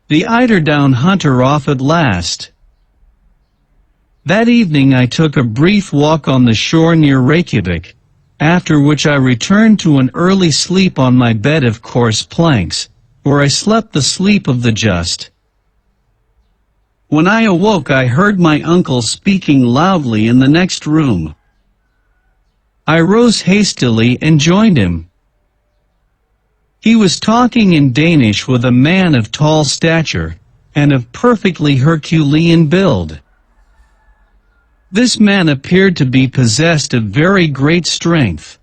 The eider-down hunter off at last. That evening I took a brief walk on the shore near Reykjavik, after which I returned to an early sleep on my bed of coarse planks, where I slept the sleep of the just. When I awoke I heard my uncle speaking loudly in the next room. I rose hastily and joined him. He was talking in Danish with a man of tall stature, and of perfectly Herculean build. This man appeared to be possessed of very great strength.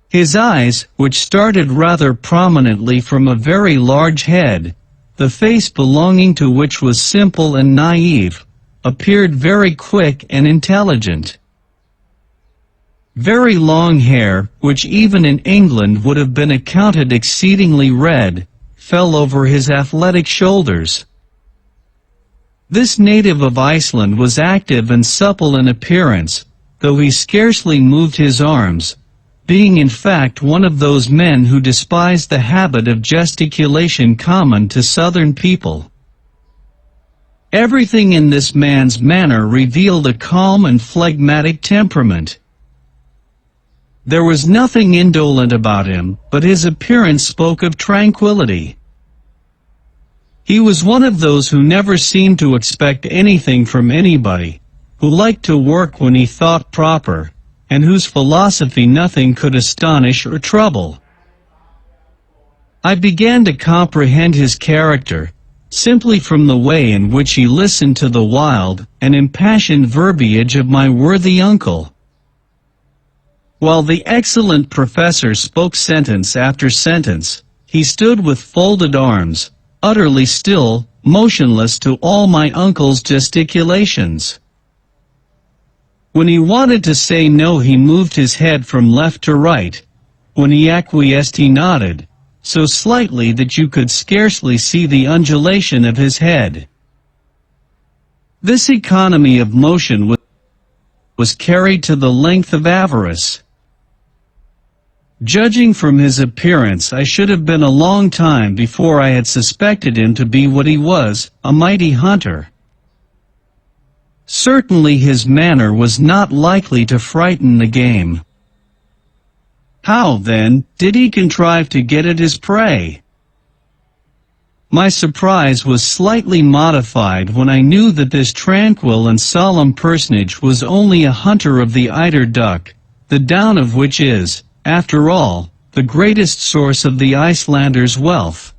His eyes, which started rather prominently from a very large head, the face belonging to which was simple and naive, appeared very quick and intelligent. Very long hair, which even in England would have been accounted exceedingly red, fell over his athletic shoulders. This native of Iceland was active and supple in appearance, though he scarcely moved his arms, being in fact one of those men who despise the habit of gesticulation common to southern people. Everything in this man's manner revealed a calm and phlegmatic temperament. There was nothing indolent about him, but his appearance spoke of tranquility. He was one of those who never seemed to expect anything from anybody, who liked to work when he thought proper, and whose philosophy nothing could astonish or trouble. I began to comprehend his character, simply from the way in which he listened to the wild and impassioned verbiage of my worthy uncle. While the excellent professor spoke sentence after sentence, he stood with folded arms, utterly still, motionless to all my uncle's gesticulations. When he wanted to say no he moved his head from left to right. When he acquiesced he nodded, so slightly that you could scarcely see the undulation of his head. This economy of motion was carried to the length of avarice. Judging from his appearance I should have been a long time before I had suspected him to be what he was, a mighty hunter. Certainly his manner was not likely to frighten the game. How, then, did he contrive to get at his prey? My surprise was slightly modified when I knew that this tranquil and solemn personage was only a hunter of the eider duck, the down of which is, after all, the greatest source of the Icelanders' wealth.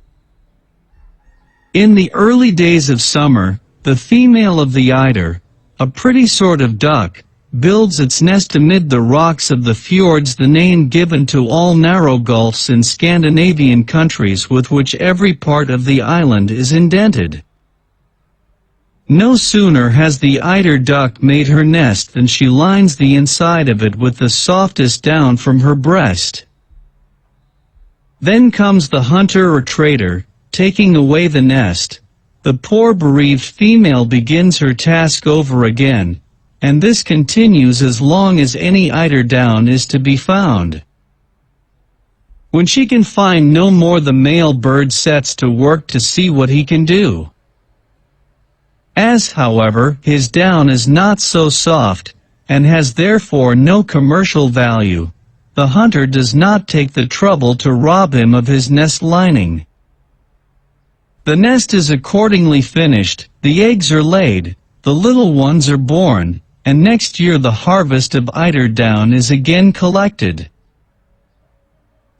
In the early days of summer, the female of the eider, a pretty sort of duck, builds its nest amid the rocks of the fjords, the name given to all narrow gulfs in Scandinavian countries with which every part of the island is indented. No sooner has the eider duck made her nest than she lines the inside of it with the softest down from her breast. Then comes the hunter or trader, taking away the nest. The poor bereaved female begins her task over again, and this continues as long as any eider down is to be found. When she can find no more, the male bird sets to work to see what he can do. As, however, his down is not so soft, and has therefore no commercial value, the hunter does not take the trouble to rob him of his nest lining. The nest is accordingly finished, the eggs are laid, the little ones are born, and next year the harvest of eider down is again collected.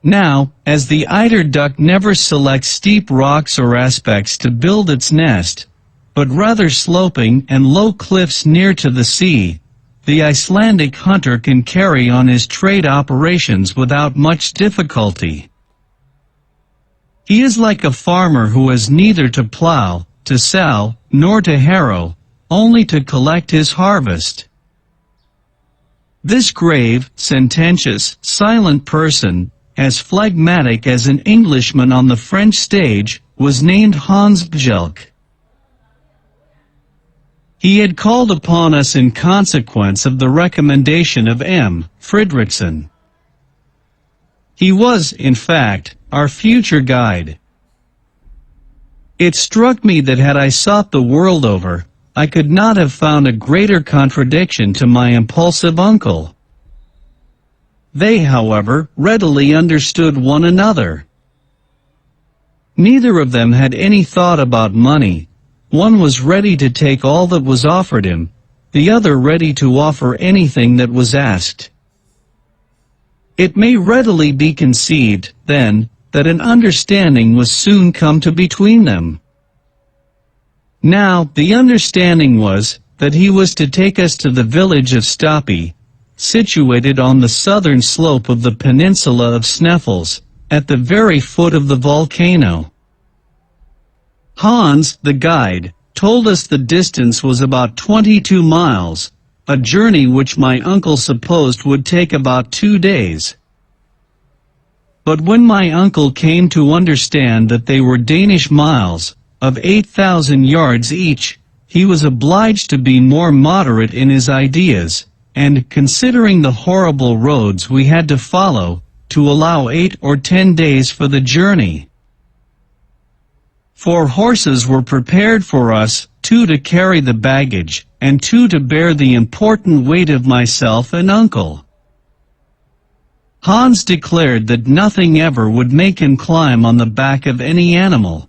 Now, as the eider duck never selects steep rocks or aspects to build its nest, but rather sloping and low cliffs near to the sea, the Icelandic hunter can carry on his trade operations without much difficulty. He is like a farmer who has neither to plow, to sow, nor to harrow, only to collect his harvest. This grave, sententious, silent person, as phlegmatic as an Englishman on the French stage, was named Hans Bjelke. He had called upon us in consequence of the recommendation of M. Fridriksson. He was, in fact, our future guide. It struck me that had I sought the world over, I could not have found a greater contradiction to my impulsive uncle. They, however, readily understood one another. Neither of them had any thought about money. One was ready to take all that was offered him, the other ready to offer anything that was asked. It may readily be conceived, then, that an understanding was soon come to between them. Now, the understanding was, that he was to take us to the village of Stapi, situated on the southern slope of the peninsula of Sneffels, at the very foot of the volcano. Hans, the guide, told us the distance was about 22 miles, a journey which my uncle supposed would take about 2 days. But when my uncle came to understand that they were Danish miles, of 8,000 yards each, he was obliged to be more moderate in his ideas, and, considering the horrible roads we had to follow, to allow 8 or 10 days for the journey. 4 horses were prepared for us, 2 to carry the baggage, and 2 to bear the important weight of myself and uncle. Hans declared that nothing ever would make him climb on the back of any animal.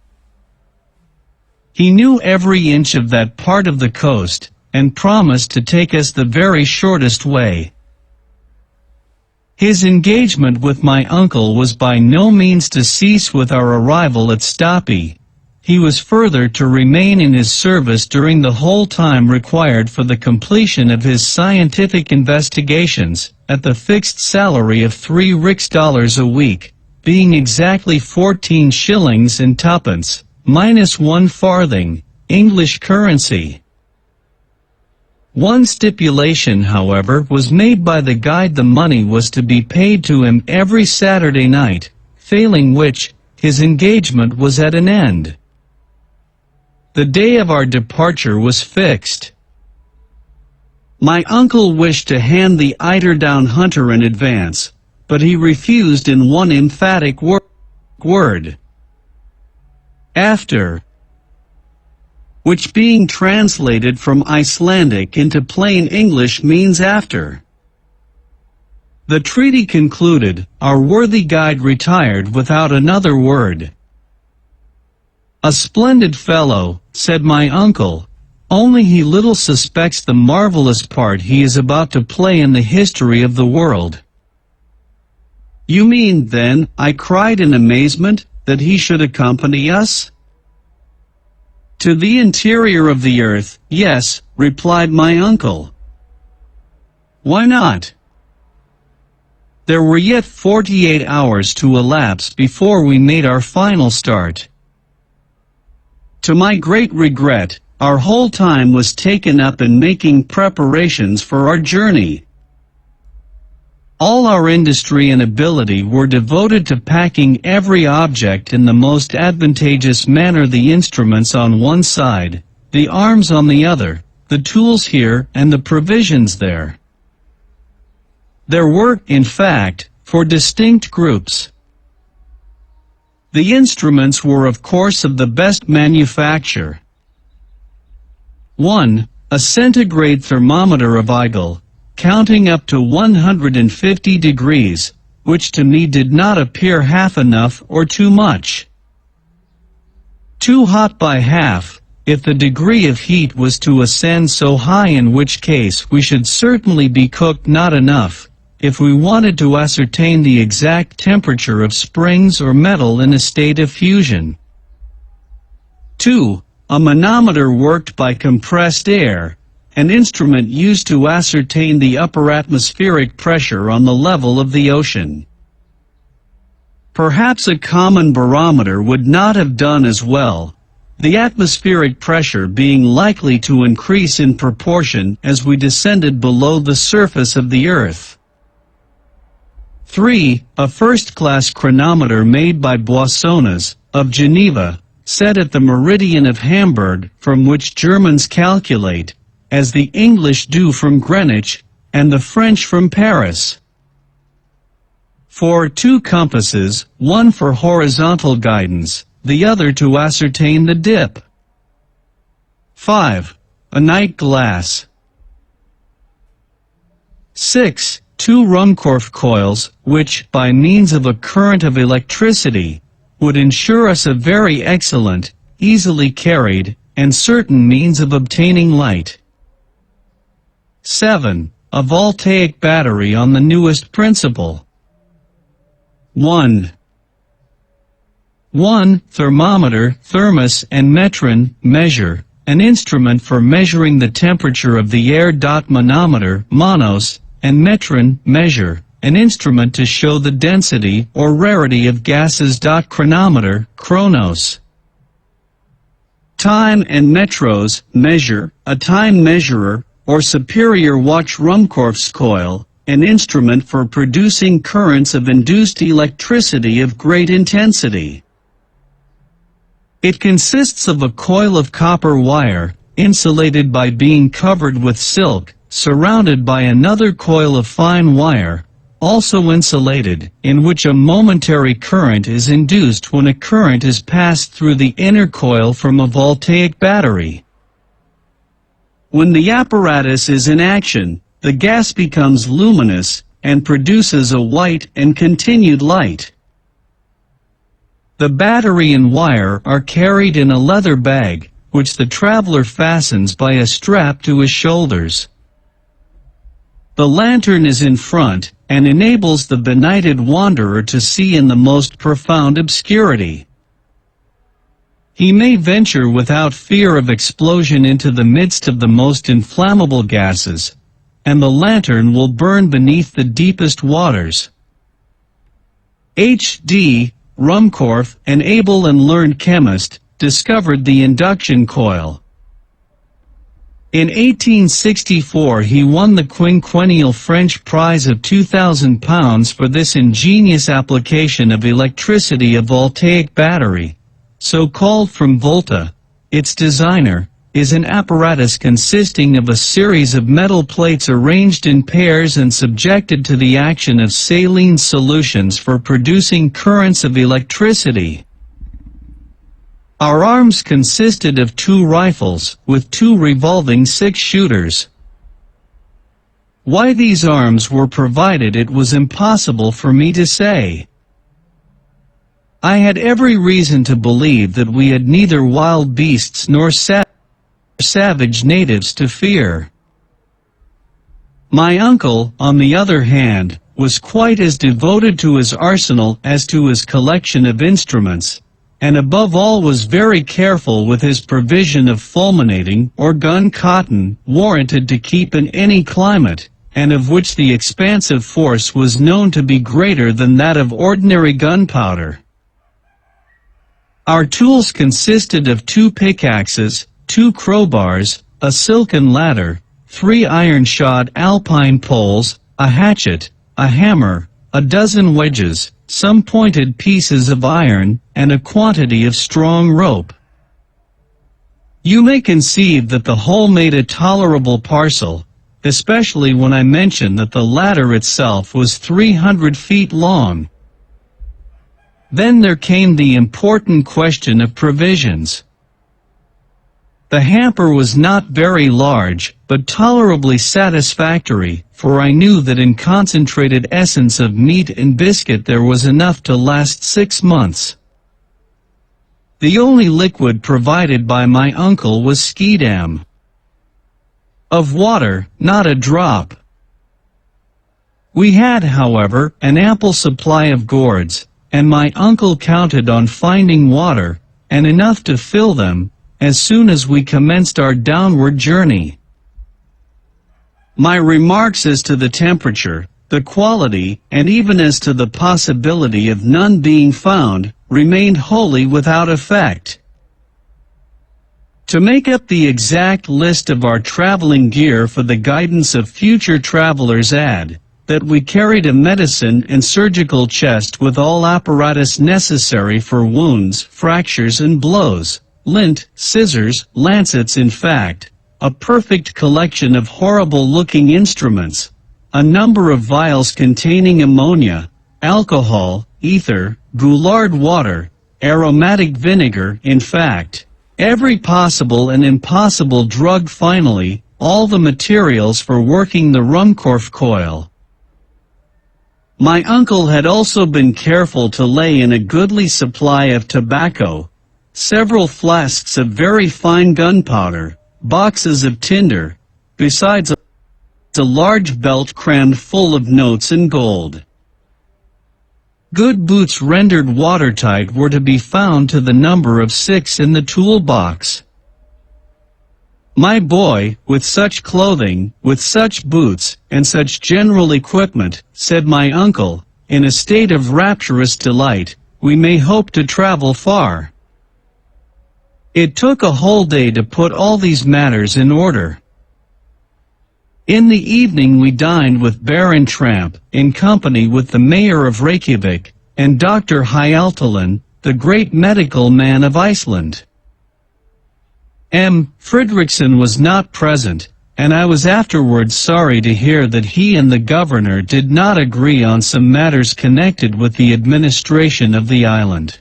He knew every inch of that part of the coast, and promised to take us the very shortest way. His engagement with my uncle was by no means to cease with our arrival at Stapi. He was further to remain in his service during the whole time required for the completion of his scientific investigations, at the fixed salary of 3 riksdaler a week, being exactly 14 shillings and twopence, minus 1 farthing, English currency. One stipulation, however, was made by the guide: the money was to be paid to him every Saturday night, failing which, his engagement was at an end. The day of our departure was fixed. My uncle wished to hand the EIDER-DOWN HUNTER in advance, but he refused in one emphatic word. After, which being translated from Icelandic into plain English means after. The treaty concluded, our worthy guide retired without another word. "A splendid fellow," said my uncle, "only he little suspects the marvelous part he is about to play in the history of the world." "You mean, then," I cried in amazement, "that he should accompany us?" "To the interior of the earth, yes," replied my uncle. "Why not?" There were yet 48 hours to elapse before we made our final start. To my great regret, our whole time was taken up in making preparations for our journey. All our industry and ability were devoted to packing every object in the most advantageous manner: the instruments on one side, the arms on the other, the tools here and the provisions there. There were, in fact, 4 distinct groups. The instruments were of course of the best manufacture. 1. A centigrade thermometer of Eigel, counting up to 150 degrees, which to me did not appear half enough or too much. Too hot by half, if the degree of heat was to ascend so high, in which case we should certainly be cooked not enough, if we wanted to ascertain the exact temperature of springs or metal in a state of fusion. 2. A manometer worked by compressed air, an instrument used to ascertain the upper atmospheric pressure on the level of the ocean. Perhaps a common barometer would not have done as well, the atmospheric pressure being likely to increase in proportion as we descended below the surface of the earth. 3. A first-class chronometer made by Boissonnas, of Geneva, set at the meridian of Hamburg, from which Germans calculate, as the English do from Greenwich, and the French from Paris. 4. 2 compasses, one for horizontal guidance, the other to ascertain the dip. 5. A night glass. 6. 2 Ruhmkorff coils, which, by means of a current of electricity, would ensure us a very excellent, easily carried, and certain means of obtaining light. 7. A voltaic battery on the newest principle. 1. Thermometer, thermos and metron, measure, an instrument for measuring the temperature of the air. Manometer, monos, and metron, measure, an instrument to show the density or rarity of gases. Chronometer, chronos. Time and metros, measure, a time measurer, or superior watch. Ruhmkorff's coil, an instrument for producing currents of induced electricity of great intensity. It consists of a coil of copper wire, insulated by being covered with silk, surrounded by another coil of fine wire, also insulated, in which a momentary current is induced when a current is passed through the inner coil from a voltaic battery. When the apparatus is in action, the gas becomes luminous, and produces a white and continued light. The battery and wire are carried in a leather bag, which the traveler fastens by a strap to his shoulders. The lantern is in front, and enables the benighted wanderer to see in the most profound obscurity. He may venture without fear of explosion into the midst of the most inflammable gases, and the lantern will burn beneath the deepest waters. H.D. Ruhmkorff, an able and learned chemist, discovered the induction coil. In 1864 he won the quinquennial French prize of £2,000 for this ingenious application of electricity. A voltaic battery, so called from volta, its designer, is an apparatus consisting of a series of metal plates arranged in pairs and subjected to the action of saline solutions for producing currents of electricity. Our arms consisted of 2 rifles, with 2 revolving 6-shooters. Why these arms were provided it was impossible for me to say. I had every reason to believe that we had neither wild beasts nor savage natives to fear. My uncle, on the other hand, was quite as devoted to his arsenal as to his collection of instruments, and above all was very careful with his provision of fulminating or gun cotton, warranted to keep in any climate, and of which the expansive force was known to be greater than that of ordinary gunpowder. Our tools consisted of 2 pickaxes, 2 crowbars, a silken ladder, 3 iron-shod alpine poles, a hatchet, a hammer, a dozen wedges, some pointed pieces of iron, and a quantity of strong rope. You may conceive that the whole made a tolerable parcel, especially when I mention that the ladder itself was 300 feet long. Then there came the important question of provisions. The hamper was not very large, but tolerably satisfactory, for I knew that in concentrated essence of meat and biscuit there was enough to last 6 months. The only liquid provided by my uncle was schiedam. Of water, not a drop. We had, however, an ample supply of gourds, and my uncle counted on finding water, and enough to fill them, as soon as we commenced our downward journey. My remarks as to the temperature, the quality, and even as to the possibility of none being found, remained wholly without effect. To make up the exact list of our traveling gear for the guidance of future travelers, add that we carried a medicine and surgical chest with all apparatus necessary for wounds, fractures and blows, lint, scissors, lancets, in fact, a perfect collection of horrible-looking instruments, a number of vials containing ammonia, alcohol, ether, Goulard water, aromatic vinegar, in fact, every possible and impossible drug, finally, all the materials for working the Ruhmkorff coil. My uncle had also been careful to lay in a goodly supply of tobacco, several flasks of very fine gunpowder, boxes of tinder, besides a large belt crammed full of notes and gold. Good boots rendered watertight were to be found to the number of 6 in the toolbox. My boy, with such clothing, with such boots, and such general equipment, said my uncle, in a state of rapturous delight, we may hope to travel far. It took a whole day to put all these matters in order. In the evening we dined with Baron Tramp, in company with the mayor of Reykjavik, and Dr. Hjaltalin, the great medical man of Iceland. M. Fridriksson was not present, and I was afterwards sorry to hear that he and the governor did not agree on some matters connected with the administration of the island.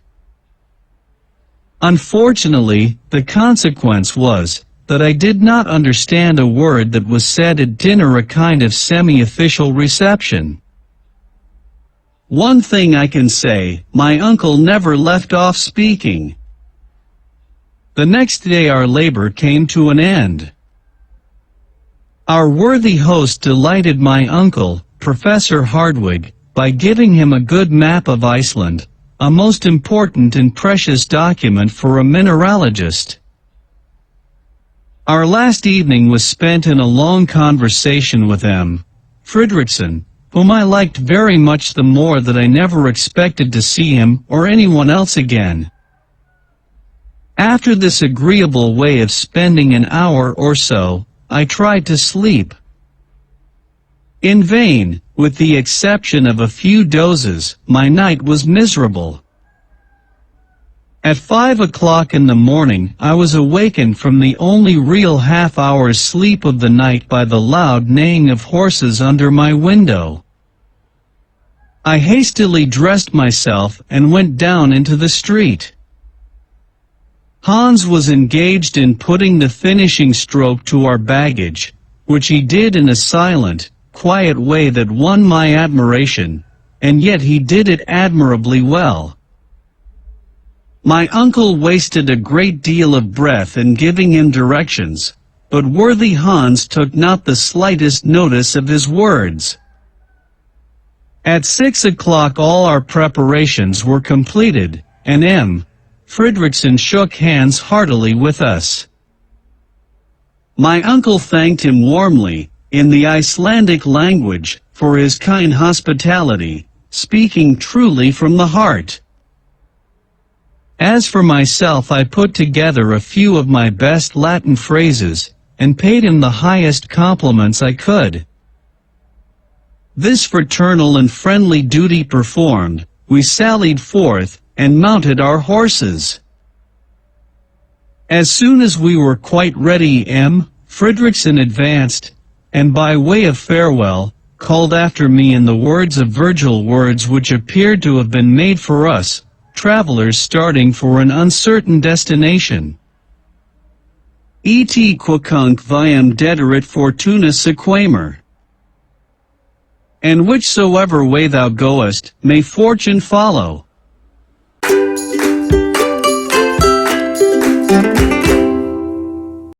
Unfortunately, the consequence was that I did not understand a word that was said at dinner, a kind of semi-official reception. One thing I can say, my uncle never left off speaking. The next day our labor came to an end. Our worthy host delighted my uncle, Professor Hardwig, by giving him a good map of Iceland, a most important and precious document for a mineralogist. Our last evening was spent in a long conversation with M. Fridriksson, whom I liked very much, the more that I never expected to see him or anyone else again. After this agreeable way of spending an hour or so, I tried to sleep. In vain, with the exception of a few dozes, my night was miserable. At 5 o'clock in the morning I was awakened from the only real half-hour's sleep of the night by the loud neighing of horses under my window. I hastily dressed myself and went down into the street. Hans was engaged in putting the finishing stroke to our baggage, which he did in a silent, quiet way that won my admiration, and yet he did it admirably well. My uncle wasted a great deal of breath in giving him directions, but worthy Hans took not the slightest notice of his words. At 6 o'clock all our preparations were completed, and M. Fridriksson shook hands heartily with us. My uncle thanked him warmly, in the Icelandic language, for his kind hospitality, speaking truly from the heart. As for myself, I put together a few of my best Latin phrases, and paid him the highest compliments I could. This fraternal and friendly duty performed, we sallied forth, and mounted our horses. As soon as we were quite ready, M. Fridriksson advanced, and by way of farewell, called after me in the words of Virgil, words which appeared to have been made for us, travelers starting for an uncertain destination. Et quocunque viam dederit fortuna sequamer. And whichsoever way thou goest, may fortune follow.